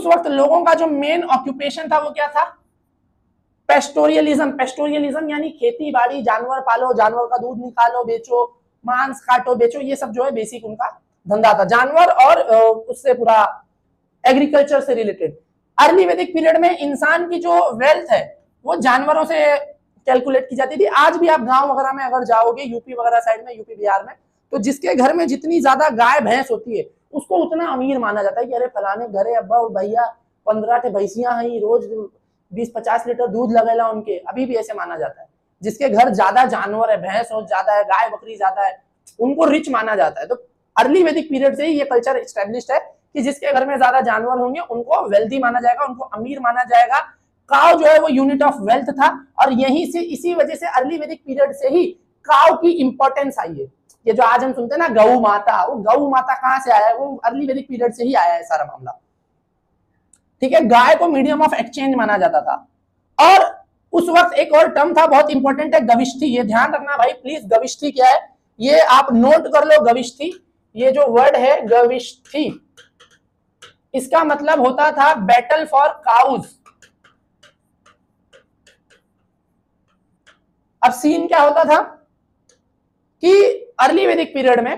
वक्त लोगों का जो मेन ऑक्यूपेशन था वो क्या था? पेस्टोरियलिज्म। पेस्टोरियलिज्म यानी खेती बाड़ी, जानवर पालो, जानवर का दूध निकालो, बेचो, मांस काटो बेचो, ये सब जो है बेसिक उनका धंधा था, जानवर और उससे पूरा एग्रीकल्चर से रिलेटेड। अर्ली वैदिक पीरियड में इंसान की जो वेल्थ है वो जानवरों से कैलकुलेट की जाती थी। आज भी आप गांव वगैरह में अगर जाओगे, यूपी वगैरह साइड में, यूपी बिहार में, तो जिसके घर में जितनी ज्यादा गाय भैंस होती है उसको उतना अमीर माना जाता है कि अरे फलाने घरे अब्बा भैया 15 के भैंसियां हैं, रोज 20-50 लीटर दूध लगेला उनके, अभी भी ऐसे माना जाता है। जिसके घर ज्यादा जानवर है, भैंस हो ज्यादा है, गाय बकरी ज्यादा है, उनको रिच माना जाता है। तो अर्ली वैदिक पीरियड से ही ये कल्चर एस्टेब्लिश्ड है कि जिसके घर में ज्यादा जानवर होंगे उनको वेल्दी माना जाएगा, उनको अमीर माना जाएगा। काव जो है वो यूनिट ऑफ वेल्थ था, और यहीं से, इसी वजह से अर्ली वैदिक पीरियड से ही काव की इंपॉर्टेंस आई है। ये जो आज हम सुनते हैं ना गौ माता, वो गौ माता कहां से आया है? वो अर्ली वैदिक पीरियड से ही आया है सारा मामला। ठीक है, गाय को मीडियम ऑफ एक्सचेंज माना जाता था। और उस वक्त एक और टर्म था, बहुत इंपॉर्टेंट है, गविष्ठी। ये ध्यान रखना भाई प्लीज, गविष्ठी क्या है ये आप नोट कर लो। गविष्ठी, ये जो वर्ड है गविष्ठी, इसका मतलब होता था बैटल फॉर काउज। अब सीन क्या होता था कि अर्ली वैदिक पीरियड में,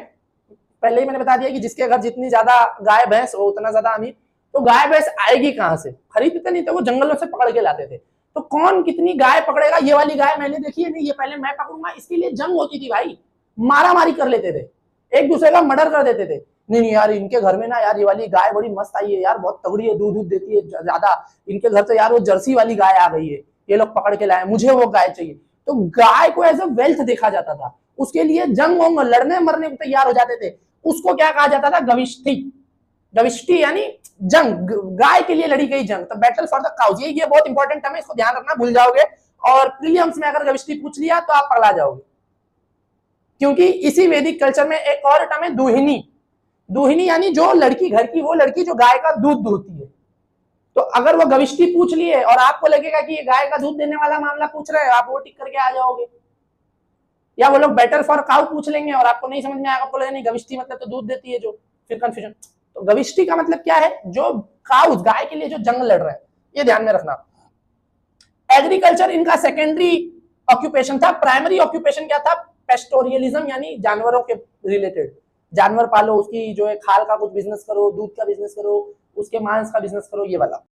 पहले ही मैंने बता दिया कि जिसके घर जितनी ज्यादा गाय भैंस हो उतना ज्यादा अमीर। तो गाय भैंस आएगी कहां से? खरीदते नहीं थे, वो जंगलों से पकड़ के लाते थे। तो कौन कितनी गाय पकड़ेगा? ये वाली गाय मैंने देखी है, नहीं ये पहले मैं पकड़ूंगा। इसके लिए जंग होती थी भाई, मारा मारी कर लेते थे, एक दूसरे का मर्डर कर देते थे। नहीं नहीं यार, इनके घर में ना यार ये वाली गाय बड़ी मस्त आई है यार, बहुत तगड़ी है, दूध देती है ज्यादा, इनके घर तो यार वो जर्सी वाली गाय आ गई है, ये लोग पकड़ के लाए, मुझे वो गाय चाहिए। तो गाय को एज अ वेल्थ देखा जाता था, उसके लिए जंग वंग लड़ने मरने को तैयार हो जाते थे। उसको क्या कहा जाता था? गविष्ठी। गविष्ठी यानी जंग, गाय के लिए लड़ी गई जंग। तो बैटल फॉर द काउज, ये बहुत इंपॉर्टेंट टर्म है, इसको ध्यान रखना, भूल जाओगे। और प्रीलिम्स में अगर गविष्ठी पूछ लिया तो आप पगला जाओगे, क्योंकि इसी वैदिक कल्चर में एक और टर्म है दुहिनी। दुहिनी यानी जो लड़की, घर की वो लड़की जो गाय का दूध दूहती है। तो अगर वो गविष्ठी पूछ लिए और आपको लगेगा कि ये गाय का दूध देने वाला मामला पूछ रहे हैं, आप वो टिक करके आ जाओगे। या वो लोग बैटल फॉर काउ पूछ लेंगे और आपको नहीं समझ में आएगा, आपको लगेगा नहीं गविष्ठी मतलब तो दूध देती है, जो फिर कंफ्यूजन। तो गविष्ठी का मतलब क्या है? जो काउज, गाय के लिए जो जंग लड़ रहे हैं, ये ध्यान में रखना। एग्रीकल्चर इनका सेकेंडरी ऑक्यूपेशन था। प्राइमरी ऑक्यूपेशन क्या था? पेस्टोरियलिज्म यानी जानवरों के रिलेटेड, जानवर पालो, उसकी जो है खाल का कुछ बिजनेस करो, दूध का बिजनेस करो, उसके मांस का बिजनेस करो, ये वाला।